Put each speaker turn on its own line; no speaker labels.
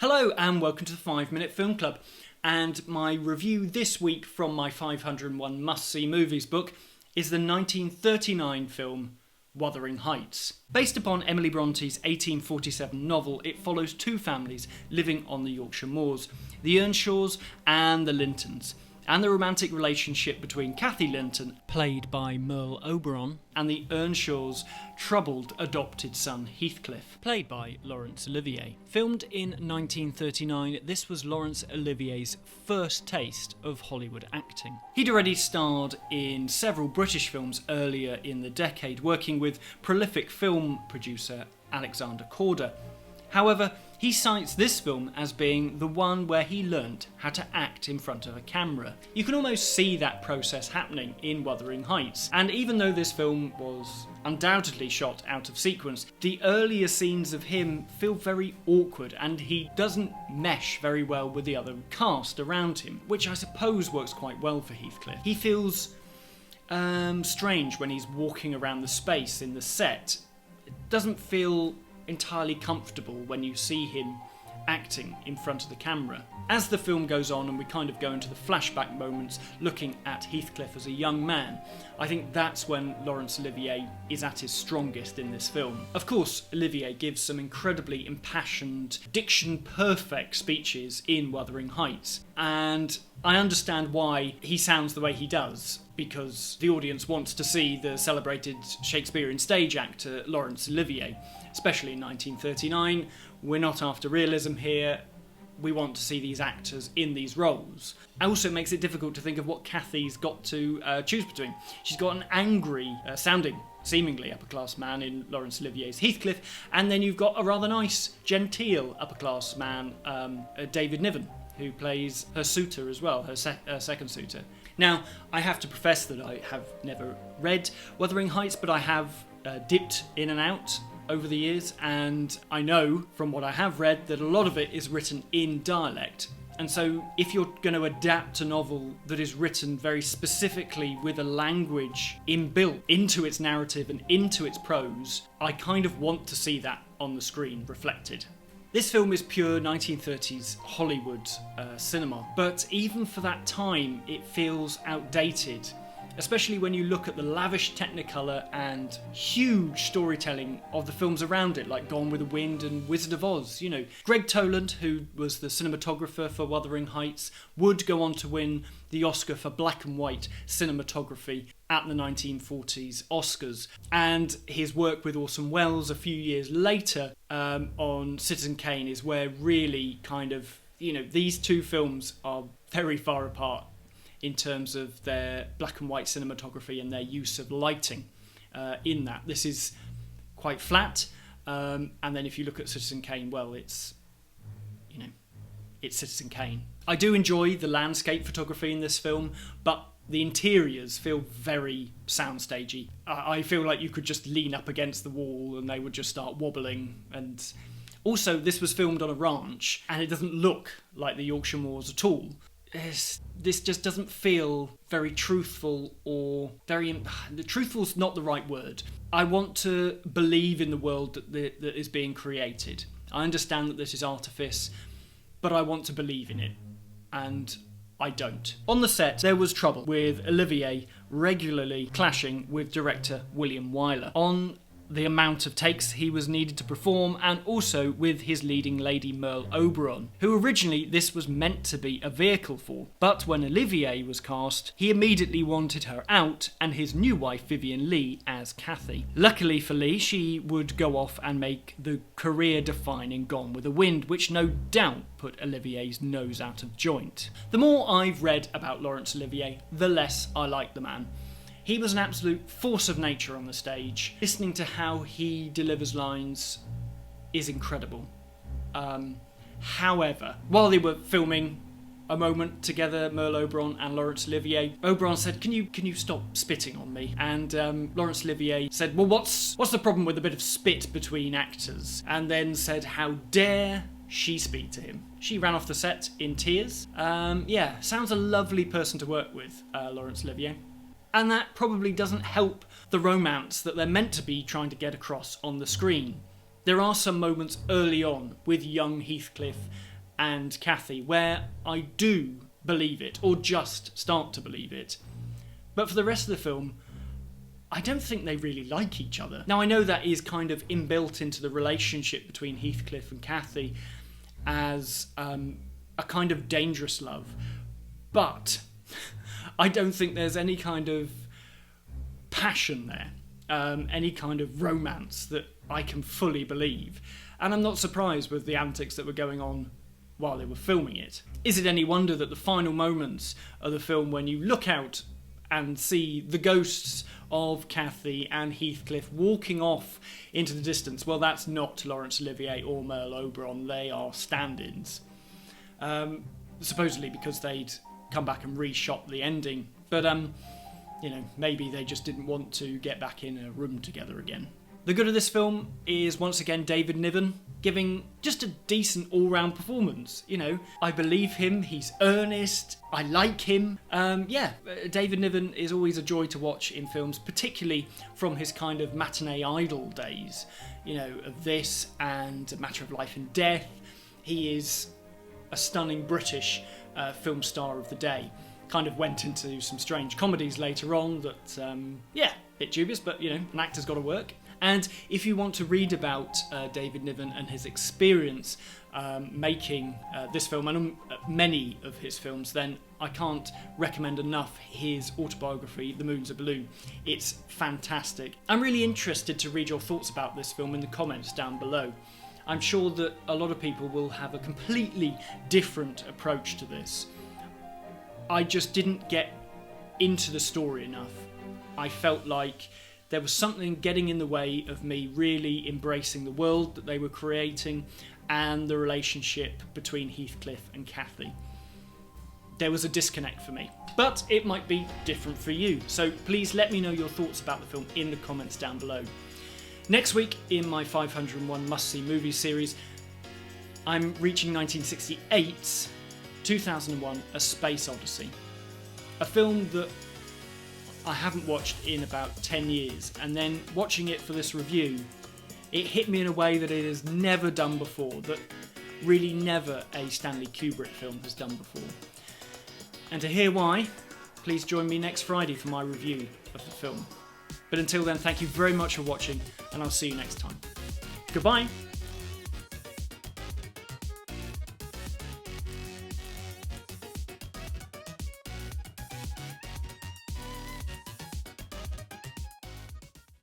Hello and welcome to the 5 Minute Film Club, and my review this week from my 501 Must-See Movies book is the 1939 film Wuthering Heights. Based upon Emily Bronte's 1847 novel, it follows two families living on the Yorkshire moors, the Earnshaws and the Lintons, and the romantic relationship between Cathy Linton, played by Merle Oberon, and the Earnshaws' troubled adopted son Heathcliff, played by Laurence Olivier. Filmed in 1939, this was Laurence Olivier's first taste of Hollywood acting. He'd already starred in several British films earlier in the decade, working with prolific film producer Alexander Korda. However, he cites this film as being the one where he learnt how to act in front of a camera. You can almost see that process happening in Wuthering Heights, and even though this film was undoubtedly shot out of sequence, the earlier scenes of him feel very awkward and he doesn't mesh very well with the other cast around him, which I suppose works quite well for Heathcliff. He feels strange when he's walking around the space in the set. It doesn't feel entirely comfortable when you see him acting in front of the camera. As the film goes on and we kind of go into the flashback moments looking at Heathcliff as a young man, I think that's when Laurence Olivier is at his strongest in this film. Of course, Olivier gives some incredibly impassioned, diction-perfect speeches in Wuthering Heights, and I understand why he sounds the way he does, because the audience wants to see the celebrated Shakespearean stage actor Laurence Olivier, especially in 1939. We're not after realism here. We want to see these actors in these roles. It also makes it difficult to think of what Cathy's got to choose between. She's got an angry sounding, seemingly upper-class man in Laurence Olivier's Heathcliff, and then you've got a rather nice, genteel upper-class man, David Niven, who plays her suitor as well, her second suitor. Now, I have to profess that I have never read Wuthering Heights, but I have dipped in and out over the years, and I know from what I have read that a lot of it is written in dialect. And so if you're going to adapt a novel that is written very specifically with a language inbuilt into its narrative and into its prose, I kind of want to see that on the screen reflected. This film is pure 1930s Hollywood cinema, but even for that time it feels outdated, especially when you look at the lavish Technicolor and huge storytelling of the films around it, like Gone with the Wind and Wizard of Oz. You know, Greg Toland, who was the cinematographer for Wuthering Heights, would go on to win the Oscar for black and white cinematography at the 1940s Oscars. And his work with Orson Welles a few years later on Citizen Kane is where really kind of, these two films are very far apart in terms of their black and white cinematography and their use of lighting in that. This is quite flat, and then if you look at Citizen Kane, well, it's Citizen Kane. I do enjoy the landscape photography in this film, but the interiors feel very soundstagey. I feel like you could just lean up against the wall and they would just start wobbling. And also, this was filmed on a ranch, and it doesn't look like the Yorkshire moors at all. This just doesn't feel very truthful, or truthful's not the right word. I want to believe in the world that is being created. I understand that this is artifice, but I want to believe in it, and I don't. On the set, there was trouble with Olivier regularly clashing with director William Wyler on the amount of takes he was needed to perform, and also with his leading lady Merle Oberon, who originally this was meant to be a vehicle for, but when Olivier was cast, he immediately wanted her out and his new wife Vivien Leigh as Cathy. Luckily for Leigh, she would go off and make the career-defining Gone with the Wind, which no doubt put Olivier's nose out of joint. The more I've read about Laurence Olivier, the less I like the man. He was an absolute force of nature on the stage. Listening to how he delivers lines is incredible. However, while they were filming a moment together, Merle Oberon and Laurence Olivier, Oberon said, can you stop spitting on me? And Laurence Olivier said, well, what's the problem with a bit of spit between actors? And then said, how dare she speak to him? She ran off the set in tears. Sounds a lovely person to work with, Laurence Olivier. And that probably doesn't help the romance that they're meant to be trying to get across on the screen. There are some moments early on with young Heathcliff and Cathy, where I do believe it, or just start to believe it. But for the rest of the film, I don't think they really like each other. Now, I know that is kind of inbuilt into the relationship between Heathcliff and Cathy as a kind of dangerous love, but I don't think there's any kind of passion there, any kind of romance that I can fully believe. And I'm not surprised with the antics that were going on while they were filming it. Is it any wonder that the final moments of the film, when you look out and see the ghosts of Cathy and Heathcliff walking off into the distance, well, that's not Laurence Olivier or Merle Oberon, they are stand-ins. Supposedly because they'd come back and reshot the ending, but you know, maybe they just didn't want to get back in a room together again. The good of this film is, once again, David Niven giving just a decent all-round performance. You know, I believe him, he's earnest, I like him. David Niven is always a joy to watch in films, particularly from his kind of matinee idol days, you know, of this and A Matter of Life and Death. He is a stunning British film star of the day. Kind of went into some strange comedies later on that, a bit dubious, but, you know, an actor's got to work. And if you want to read about David Niven and his experience making this film and many of his films, then I can't recommend enough his autobiography, The Moon's a Balloon. It's fantastic. I'm really interested to read your thoughts about this film in the comments down below. I'm sure that a lot of people will have a completely different approach to this. I just didn't get into the story enough. I felt like there was something getting in the way of me really embracing the world that they were creating and the relationship between Heathcliff and Cathy. There was a disconnect for me, but it might be different for you. So please let me know your thoughts about the film in the comments down below. Next week, in my 501 must-see movie series, I'm reaching 1968's 2001 A Space Odyssey. A film that I haven't watched in about 10 years, and then watching it for this review, it hit me in a way that it has never done before, that really never a Stanley Kubrick film has done before. And to hear why, please join me next Friday for my review of the film. But until then, thank you very much for watching, and I'll see you next time. Goodbye!